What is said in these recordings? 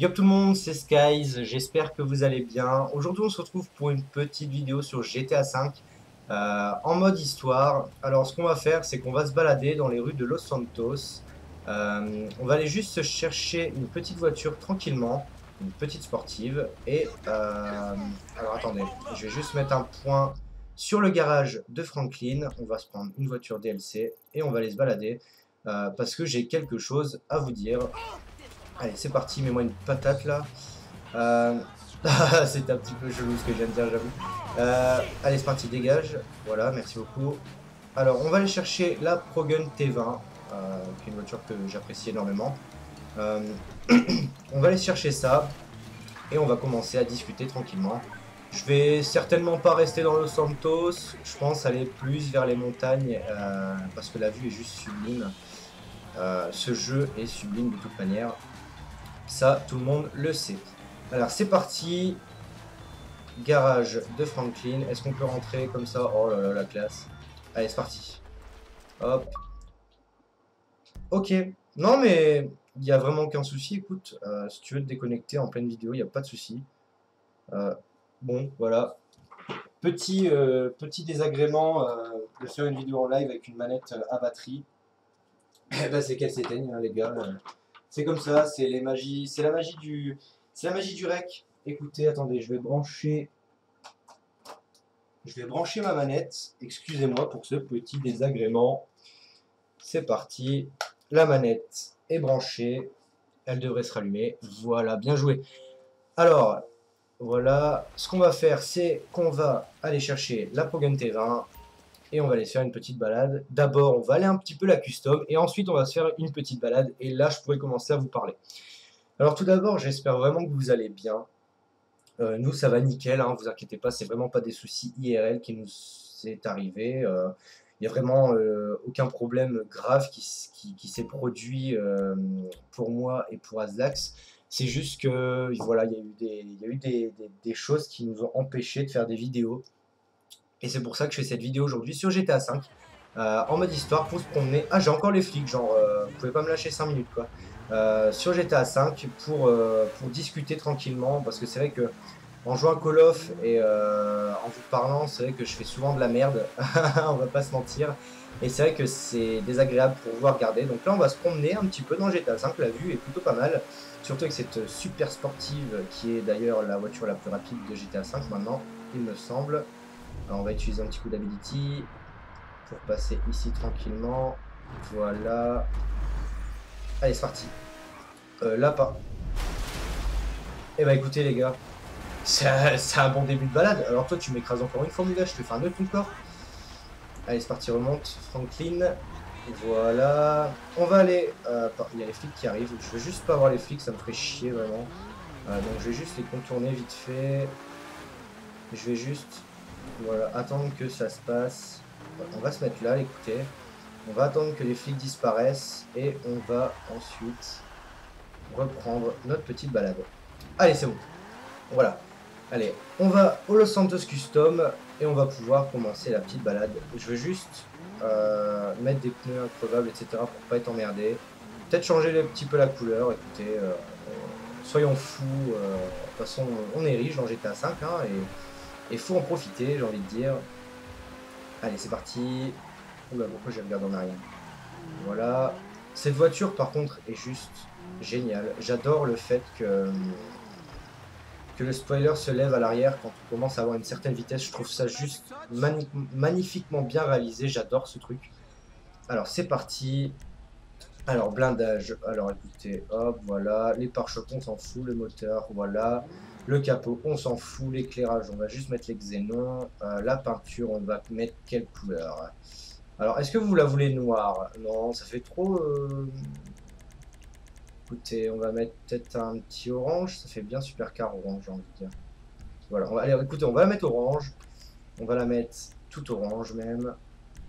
Yo tout le monde, c'est Skies, j'espère que vous allez bien. Aujourd'hui on se retrouve pour une petite vidéo sur GTA V en mode histoire. Alors ce qu'on va faire, c'est qu'on va se balader dans les rues de Los Santos. On va aller juste se chercher une petite voiture tranquillement, une petite sportive. Alors attendez, je vais juste mettre un point sur le garage de Franklin. On va se prendre une voiture DLC et on va aller se balader parce que j'ai quelque chose à vous dire. Allez, c'est parti, mets-moi une patate là. Euh... c'est un petit peu chelou ce que je viens de dire, j'avoue. Allez, c'est parti, dégage. Voilà, merci beaucoup. Alors, on va aller chercher la Progun T20, qui est une voiture que j'apprécie énormément. Euh, on va aller chercher ça et on va commencer à discuter tranquillement. Je vais certainement pas rester dans Los Santos, je pense aller plus vers les montagnes parce que la vue est juste sublime. Ce jeu est sublime de toute manière. Ça, tout le monde le sait. Alors, c'est parti. Garage de Franklin. Est-ce qu'on peut rentrer comme ça? Oh là là, la classe. Allez, c'est parti. Hop. Ok. Non, mais il n'y a vraiment aucun souci. Écoute, si tu veux te déconnecter en pleine vidéo, il n'y a pas de souci. Bon, voilà. Petit désagrément de faire une vidéo en live avec une manette à batterie. Eh ben, c'est qu'elle s'éteigne, hein, les gars. C'est comme ça, c'est la magie du rec. Écoutez, attendez, je vais brancher ma manette. Excusez-moi pour ce petit désagrément. C'est parti. La manette est branchée. Elle devrait se rallumer. Voilà, bien joué. Alors, voilà. Ce qu'on va faire, c'est qu'on va aller chercher la Progun T20 et on va aller se faire une petite balade. D'abord, on va aller un petit peu la custom et ensuite, on va se faire une petite balade. Et là, je pourrais commencer à vous parler. Alors, tout d'abord, j'espère vraiment que vous allez bien. Nous, ça va nickel, hein, vous inquiétez pas, c'est vraiment pas des soucis IRL qui nous est arrivé. Il n'y a vraiment aucun problème grave qui s'est produit pour moi et pour Azlax. C'est juste que voilà, il y a eu des choses qui nous ont empêchés de faire des vidéos. Et c'est pour ça que je fais cette vidéo aujourd'hui sur GTA V en mode histoire pour se promener. Ah, j'ai encore les flics, genre, vous pouvez pas me lâcher 5 minutes quoi. Sur GTA V pour discuter tranquillement parce que c'est vrai que en jouant à Call of et en vous parlant, c'est vrai que je fais souvent de la merde, on va pas se mentir. Et c'est vrai que c'est désagréable pour vous à regarder. Donc là, on va se promener un petit peu dans GTA V. La vue est plutôt pas mal. Surtout avec cette super sportive qui est d'ailleurs la voiture la plus rapide de GTA V maintenant, il me semble. Alors, on va utiliser un petit coup d'ability pour passer ici tranquillement. Voilà. Allez, c'est parti. Là, pas. Eh bah écoutez les gars, c'est un bon début de balade. Alors toi tu m'écrases encore une fois mon gars, je te fais un nœud ton corps. Allez c'est parti, remonte Franklin. Voilà. On va aller... il y a les flics qui arrivent. Je veux juste pas voir les flics, ça me ferait chier vraiment. Donc je vais juste les contourner vite fait. Je vais juste... Voilà, attendre que ça se passe. On va se mettre là, écoutez. On va attendre que les flics disparaissent. Et on va ensuite reprendre notre petite balade. Allez c'est bon. Voilà. Allez, on va au Los Santos Custom et on va pouvoir commencer la petite balade. Je veux juste mettre des pneus increvables, etc. pour pas être emmerdé. Peut-être changer un petit peu la couleur, écoutez, soyons fous. De toute façon, on est riche dans GTA 5 hein, et faut en profiter, j'ai envie de dire. Allez, c'est parti. Oula, pourquoi j'ai regardé en arrière? Voilà. Cette voiture, par contre, est juste géniale. J'adore le fait que le spoiler se lève à l'arrière quand on commence à avoir une certaine vitesse. Je trouve ça juste magnifiquement bien réalisé. J'adore ce truc. Alors, c'est parti. Alors, blindage. Alors, écoutez, hop, voilà. Les pare-chocs, on s'en fout. Le moteur, voilà. Le capot, on s'en fout. L'éclairage, on va juste mettre les xénons. La peinture, on va mettre quelle couleur? Alors, est-ce que vous la voulez noire? Non, ça fait trop... Écoutez, on va mettre peut-être un petit orange, ça fait bien supercar orange, j'ai envie de dire. Voilà, allez, écoutez, on va la mettre orange. On va la mettre tout orange même.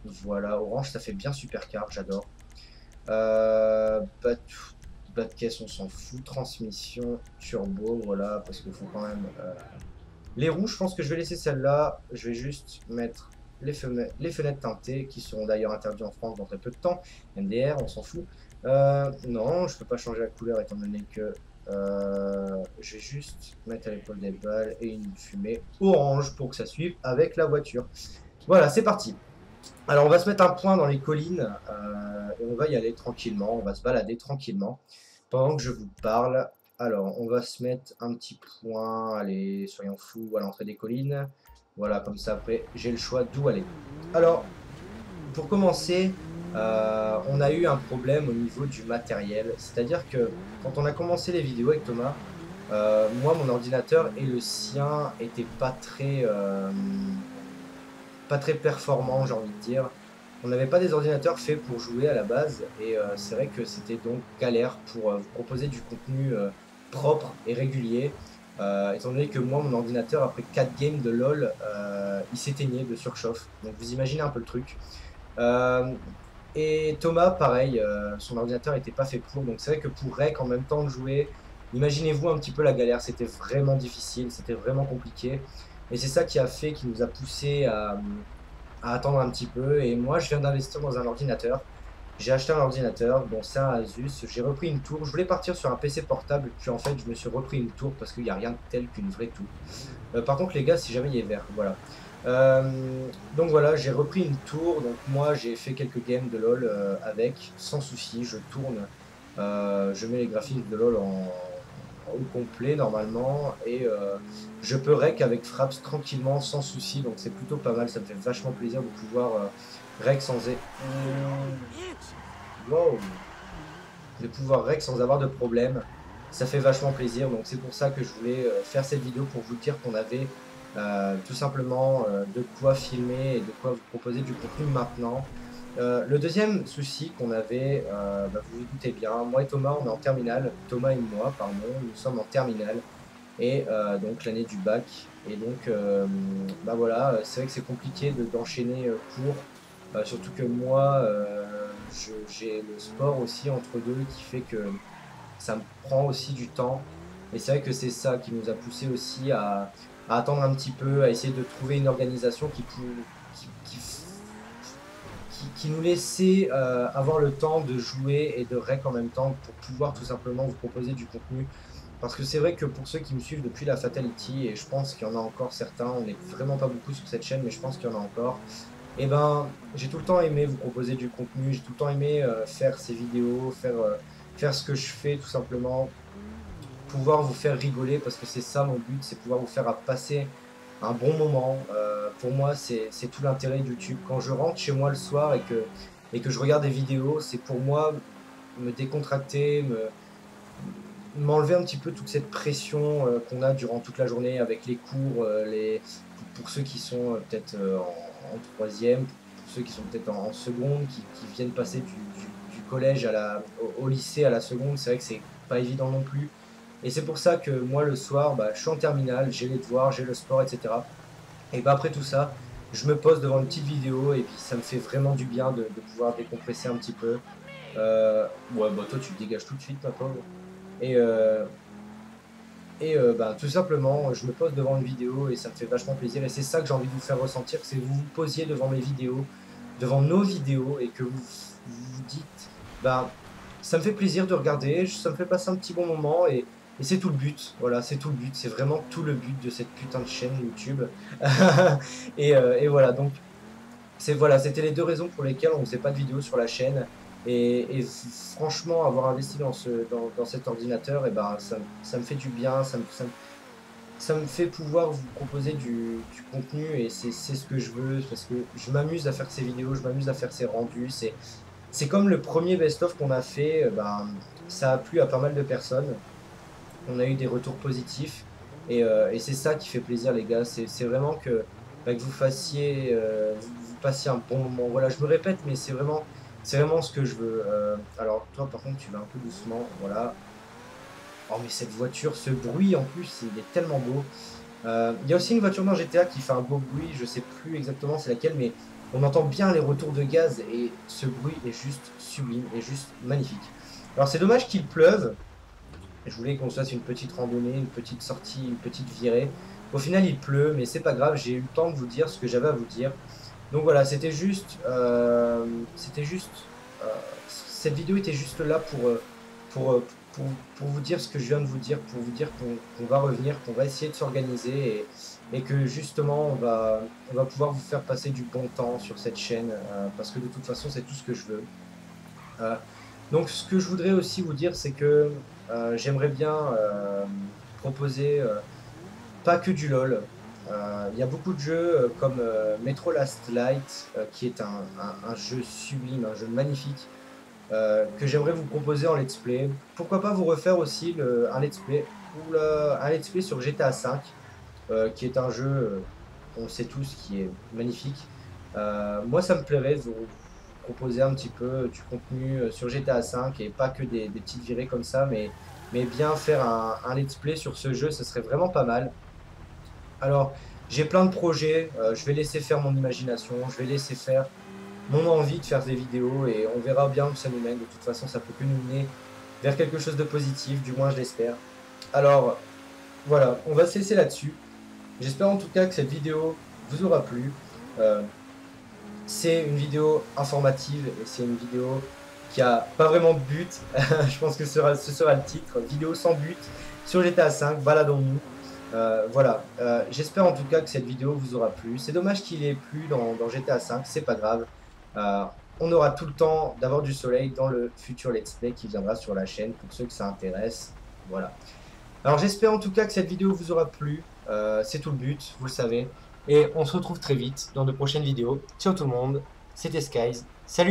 Voilà, orange, ça fait bien supercar, j'adore. Bas de caisse, on s'en fout. Transmission, turbo, voilà, parce qu'il faut quand même... Les roues, je pense que je vais laisser celle-là. Je vais juste mettre les fenêtres teintées, qui seront d'ailleurs interdites en France dans très peu de temps. MDR, on s'en fout. Non, je peux pas changer la couleur étant donné que Je vais juste mettre à l'épaule des balles et une fumée orange pour que ça suive avec la voiture. Voilà, c'est parti. Alors, on va se mettre un point dans les collines et on va y aller tranquillement. On va se balader tranquillement pendant que je vous parle. Alors, on va se mettre un petit point, allez, soyons fous, à l'entrée des collines. Voilà, comme ça, après, j'ai le choix d'où aller. Alors, pour commencer, on a eu un problème au niveau du matériel. C'est-à-dire que quand on a commencé les vidéos avec Thomas, moi, mon ordinateur et le sien n'étaient pas très performants, j'ai envie de dire. On n'avait pas des ordinateurs faits pour jouer à la base, et c'est vrai que c'était donc galère pour vous proposer du contenu propre et régulier. Étant donné que moi, mon ordinateur, après 4 games de LoL, il s'éteignait de surchauffe. Donc vous imaginez un peu le truc. Euh, et Thomas, pareil, son ordinateur n'était pas fait pour. Donc c'est vrai que pour Rec, en même temps de jouer, imaginez-vous un petit peu la galère. C'était vraiment difficile, c'était vraiment compliqué. Et c'est ça qui a fait, qui nous a poussé à attendre un petit peu. Et moi, je viens d'investir dans un ordinateur. J'ai acheté un ordinateur, bon c'est un Asus, j'ai repris une tour. Je voulais partir sur un PC portable, puis en fait je me suis repris une tour parce qu'il n'y a rien de tel qu'une vraie tour. Par contre les gars, si jamais il est vert, voilà. Donc voilà, j'ai repris une tour, donc moi j'ai fait quelques games de LoL avec, sans souci, je tourne, je mets les graphismes de LoL au complet normalement, et je peux rec avec Fraps tranquillement, sans souci, donc c'est plutôt pas mal, ça me fait vachement plaisir de pouvoir rec sans... Wow. De pouvoir rec sans avoir de problème, ça fait vachement plaisir, donc c'est pour ça que je voulais faire cette vidéo pour vous dire qu'on avait tout simplement de quoi filmer et de quoi vous proposer du contenu maintenant. Le deuxième souci qu'on avait, vous vous doutez bien, moi et Thomas on est en terminale, Thomas et moi pardon, nous sommes en terminale, et donc l'année du bac, et donc voilà, c'est vrai que c'est compliqué d'enchaîner cours, surtout que moi j'ai le sport aussi entre deux qui fait que ça me prend aussi du temps. Et c'est vrai que c'est ça qui nous a poussé aussi à attendre un petit peu, à essayer de trouver une organisation qui, qui, qui nous laissait avoir le temps de jouer et de rec en même temps pour pouvoir tout simplement vous proposer du contenu. Parce que c'est vrai que pour ceux qui me suivent depuis la Fatality, et je pense qu'il y en a encore certains, on n'est vraiment pas beaucoup sur cette chaîne, mais je pense qu'il y en a encore, et ben j'ai tout le temps aimé vous proposer du contenu, j'ai tout le temps aimé faire ces vidéos, faire ce que je fais tout simplement, pouvoir vous faire rigoler, parce que c'est ça mon but, c'est pouvoir vous faire passer un bon moment. Pour moi, c'est tout l'intérêt de YouTube. Quand je rentre chez moi le soir et que je regarde des vidéos, c'est pour moi me décontracter, m'enlever un petit peu toute cette pression qu'on a durant toute la journée avec les cours, pour ceux qui sont peut-être en troisième, pour ceux qui sont peut-être en seconde, qui viennent passer du collège au lycée à la seconde. C'est vrai que c'est pas évident non plus. Et c'est pour ça que moi le soir, je suis en terminale, j'ai les devoirs, j'ai le sport, etc. Et après tout ça, je me pose devant une petite vidéo et puis ça me fait vraiment du bien de pouvoir décompresser un petit peu. Ouais, toi tu te dégages tout de suite, ma pauvre. Et, tout simplement, je me pose devant une vidéo et ça me fait vachement plaisir. Et c'est ça que j'ai envie de vous faire ressentir, c'est que vous vous posiez devant mes vidéos, devant nos vidéos, et que vous dites, ça me fait plaisir de regarder, ça me fait passer un petit bon moment, et c'est tout le but. Voilà, c'est tout le but, c'est vraiment tout le but de cette putain de chaîne YouTube. Et voilà, donc voilà, c'était les deux raisons pour lesquelles on ne faisait pas de vidéos sur la chaîne. Et franchement, avoir investi dans cet ordinateur, ça me fait du bien, ça me fait pouvoir vous proposer du contenu, et c'est ce que je veux, parce que je m'amuse à faire ces vidéos, je m'amuse à faire ces rendus. C'est comme le premier best-of qu'on a fait, ça a plu à pas mal de personnes, on a eu des retours positifs, et c'est ça qui fait plaisir les gars, c'est vraiment que vous fassiez, vous passiez un bon moment. Voilà, je me répète, mais c'est vraiment ce que je veux. Alors toi par contre tu vas un peu doucement, voilà. Oh mais cette voiture, ce bruit en plus, il est tellement beau. Il y a aussi une voiture dans GTA qui fait un beau bruit, je sais plus exactement c'est laquelle, mais on entend bien les retours de gaz, et ce bruit est juste sublime, est juste magnifique. Alors c'est dommage qu'il pleuve, je voulais qu'on se fasse une petite randonnée, une petite sortie, une petite virée. Au final il pleut, mais c'est pas grave, j'ai eu le temps de vous dire ce que j'avais à vous dire. Donc voilà, cette vidéo était juste là pour vous dire ce que je viens de vous dire, pour vous dire qu'on va revenir, qu'on va essayer de s'organiser et que justement on va pouvoir vous faire passer du bon temps sur cette chaîne parce que de toute façon c'est tout ce que je veux. Euh, donc ce que je voudrais aussi vous dire c'est que j'aimerais bien proposer pas que du LoL. Il y a beaucoup de jeux comme Metro Last Light qui est un jeu sublime, un jeu magnifique que j'aimerais vous proposer en let's play. Pourquoi pas vous refaire aussi un let's play ou un let's play sur GTA V, qui est un jeu, on le sait tous, qui est magnifique. Moi, ça me plairait de vous proposer un petit peu du contenu sur GTA V et pas que des petites virées comme ça, mais bien faire un let's play sur ce jeu, ce serait vraiment pas mal. Alors, j'ai plein de projets, je vais laisser faire mon imagination, je vais laisser faire mon envie de faire des vidéos et on verra bien où ça nous mène. De toute façon, ça peut que nous mener vers quelque chose de positif, du moins je l'espère. Alors, voilà, on va se laisser là-dessus. J'espère en tout cas que cette vidéo vous aura plu. Euh, c'est une vidéo informative et c'est une vidéo qui a pas vraiment de but. Je pense que ce sera le titre. Vidéo sans but sur GTA V, baladons-nous. Voilà, j'espère en tout cas que cette vidéo vous aura plu. C'est dommage qu'il ait plu dans GTA V, c'est pas grave. Euh, on aura tout le temps d'avoir du soleil dans le futur let's play qui viendra sur la chaîne pour ceux que ça intéresse. Voilà. Alors j'espère en tout cas que cette vidéo vous aura plu. C'est tout le but, vous le savez. Et on se retrouve très vite dans de prochaines vidéos. Ciao tout le monde, c'était Skies. Salut!